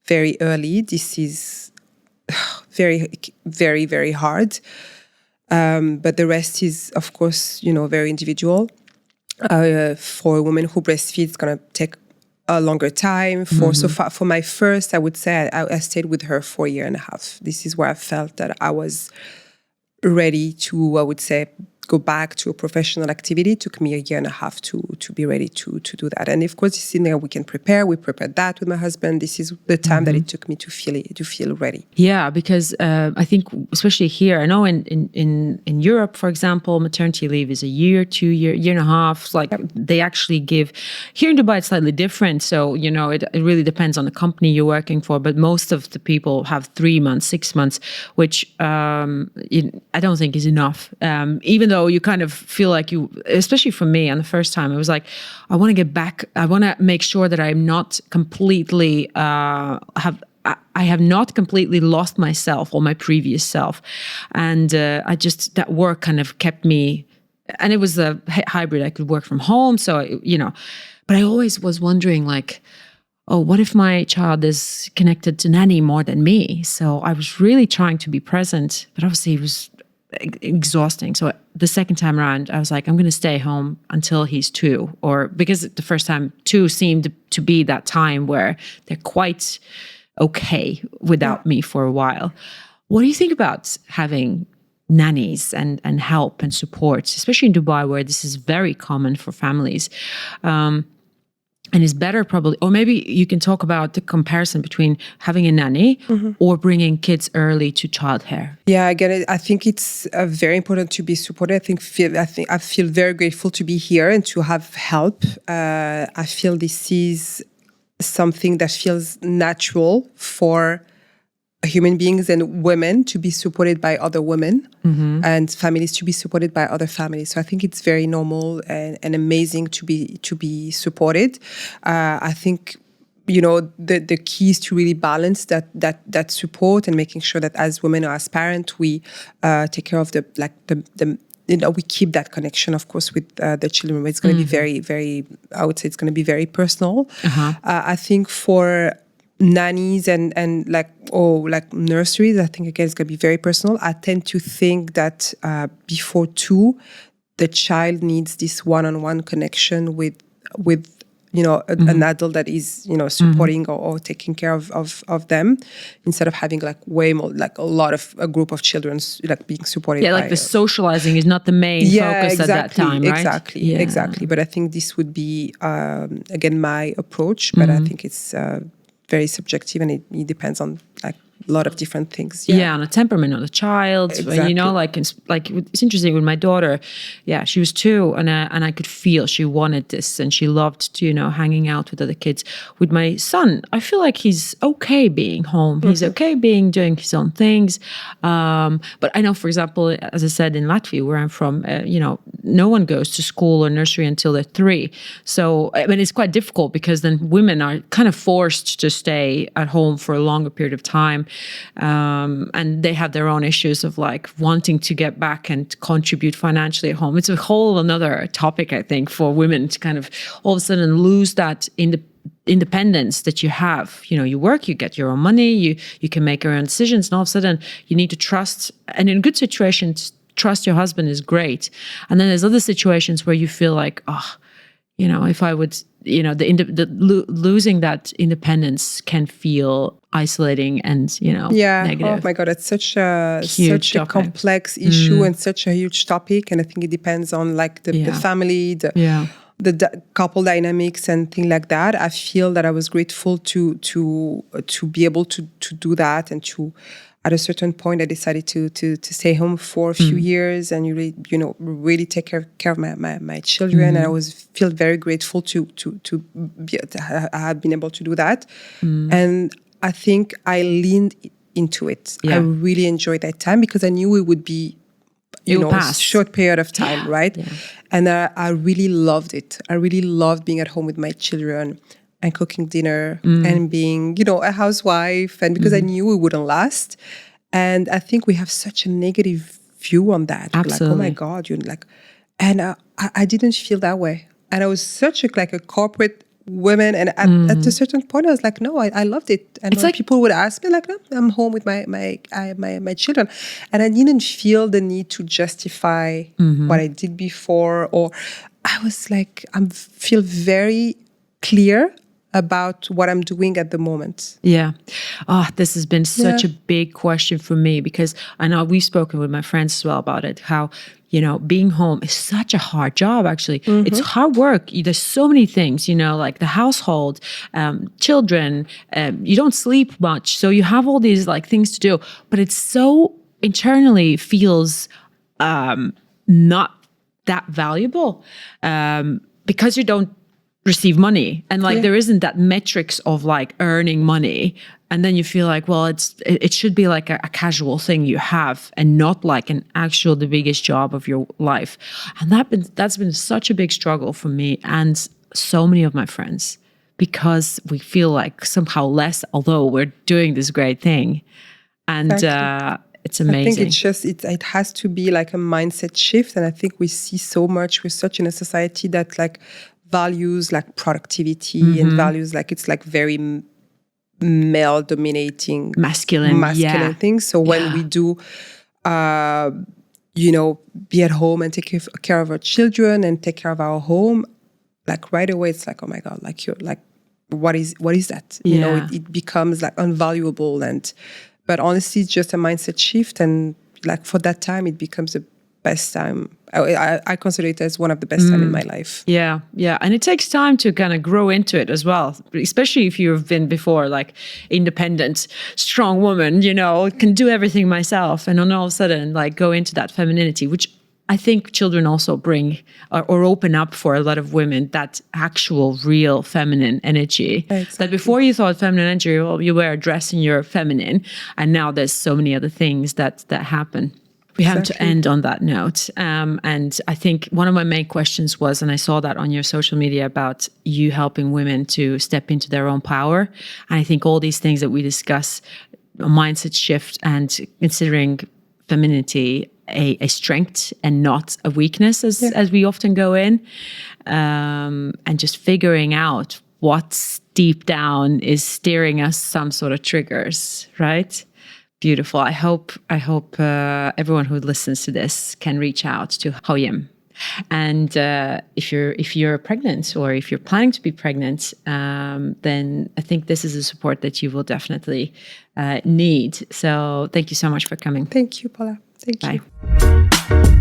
very early. This is very, very, very hard. But the rest is, of course, very individual. For a woman who breastfeeds, it's going to take a longer time. For my first, I would say I stayed with her for 1.5 years. This is where I felt that I was ready to, I would say, go back to a professional activity. It took me 1.5 years to be ready to do that. And of course, this is in there we can prepare. We prepared that with my husband. This is the time that it took me to feel ready. Yeah, because I think especially here, I know in Europe, for example, maternity leave is 1 year, 2 year, 1.5 years. Like they actually give. Here in Dubai, it's slightly different. So it really depends on the company you're working for. But most of the people have 3 months, 6 months, which I don't think is enough. Even though you kind of feel like especially for me on the first time, it was like, I want to get back. I want to make sure that I'm not completely I have not completely lost myself or my previous self. And that work kind of kept me, and it was a hybrid. I could work from home. So, but I always was wondering like, oh, what if my child is connected to nanny more than me? So I was really trying to be present, but obviously it was exhausting. So the second time around, I was like, I'm going to stay home until he's 2, or because the first time 2 seemed to be that time where they're quite okay without me for a while. What do you think about having nannies and help and support, especially in Dubai, where this is very common for families? And it's better probably, or maybe you can talk about the comparison between having a nanny or bringing kids early to childcare. Yeah, I get it. I think it's very important to be supported. I feel very grateful to be here and to have help. I feel this is something that feels natural for human beings and women to be supported by other women and families to be supported by other families. So I think it's very normal and amazing to be supported. I think the key is to really balance that support and making sure that as women or as parents we take care of we keep that connection, of course, with the children. It's going to be very, very, I would say it's going to be very personal. I think for nannies and nurseries, I think again it's going to be very personal. I tend to think that before 2, the child needs this one-on-one connection with an adult that is, supporting or taking care of them, instead of having like way more, like a group of children like being supported. Yeah, like the socializing is not the main focus at that time, right? Exactly. But I think this would be, again, my approach, but I think it's very subjective, and it depends on like a lot of different things. Yeah, on a temperament of the child. Exactly. It's interesting with my daughter. Yeah, she was 2, and I could feel she wanted this, and she loved to, hanging out with other kids. With my son, I feel like he's okay being home. He's okay doing his own things. But I know, for example, as I said, in Latvia, where I'm from, no one goes to school or nursery until they're 3. So, I mean, it's quite difficult because then women are kind of forced to stay at home for a longer period of time. And they have their own issues of like wanting to get back and contribute financially at home. It's a whole another topic, I think, for women to kind of all of a sudden lose that independence that you have. You work, you get your own money, you can make your own decisions, and all of a sudden you need to trust. And in good situations, trust your husband is great. And then there's other situations where you feel like, if I would, losing that independence can feel isolating and, negative. Oh my God, it's such a complex issue and such a huge topic. And I think it depends on like the family, the couple dynamics and things like that. I feel that I was grateful to be able to do that, and to, at a certain point, I decided to stay home for a few years and really take care of my children. And I feel very grateful to have been able to do that. And I think I leaned into it. I really enjoyed that time because I knew it would be a short period of time, right? Yeah. And I really loved it. I really loved being at home with my children and cooking dinner and being, a housewife. And because I knew it wouldn't last. And I think we have such a negative view on that. Absolutely. Like, oh my God, you're like, and I didn't feel that way. And I was such a corporate woman. And at a certain point, I was like, no, I loved it. And when people would ask me, like, no, I'm home with my children. And I didn't feel the need to justify what I did before. Or I was like, I feel very clear about what I'm doing at the moment. Yeah. This has been such a big question for me, because I know we've spoken with my friends as well about it, how, being home is such a hard job, actually. It's hard work. There's so many things, like the household, children, you don't sleep much. So you have all these like things to do, but it's so internally feels not that valuable because you don't receive money, and there isn't that metrics of like earning money, and then you feel like, well, it should be like a casual thing you have, and not like the biggest job of your life. And that's been such a big struggle for me and so many of my friends, because we feel like somehow less, although we're doing this great thing. And it's amazing. I think it has to be like a mindset shift, and I think we see so much. We're such in a society that like values like productivity and values like it's like very male dominating, masculine things. So when we do be at home and take care of our children and take care of our home, like right away it's like, oh my God, like you're like, what is that? It becomes like unvaluable. But honestly, it's just a mindset shift, and like for that time it becomes the best time. I consider it as one of the best time in my life. Yeah. And it takes time to kind of grow into it as well, especially if you've been before like independent, strong woman, can do everything myself, and then all of a sudden like go into that femininity, which I think children also bring or open up for a lot of women, that actual real feminine energy. Exactly. That before you thought feminine energy, well, you wear a dress and you're feminine, and now there's so many other things that happen. We have to end on that note. And I think one of my main questions was, and I saw that on your social media, about you helping women to step into their own power. And I think all these things that we discuss, a mindset shift and considering femininity a strength and not a weakness as we often go in, and just figuring out what's deep down is steering us some sort of triggers, right? Beautiful. I hope everyone who listens to this can reach out to Houyem. And if you're pregnant or if you're planning to be pregnant, then I think this is a support that you will definitely need. So thank you so much for coming. Thank you, Paula. Thank Bye. you.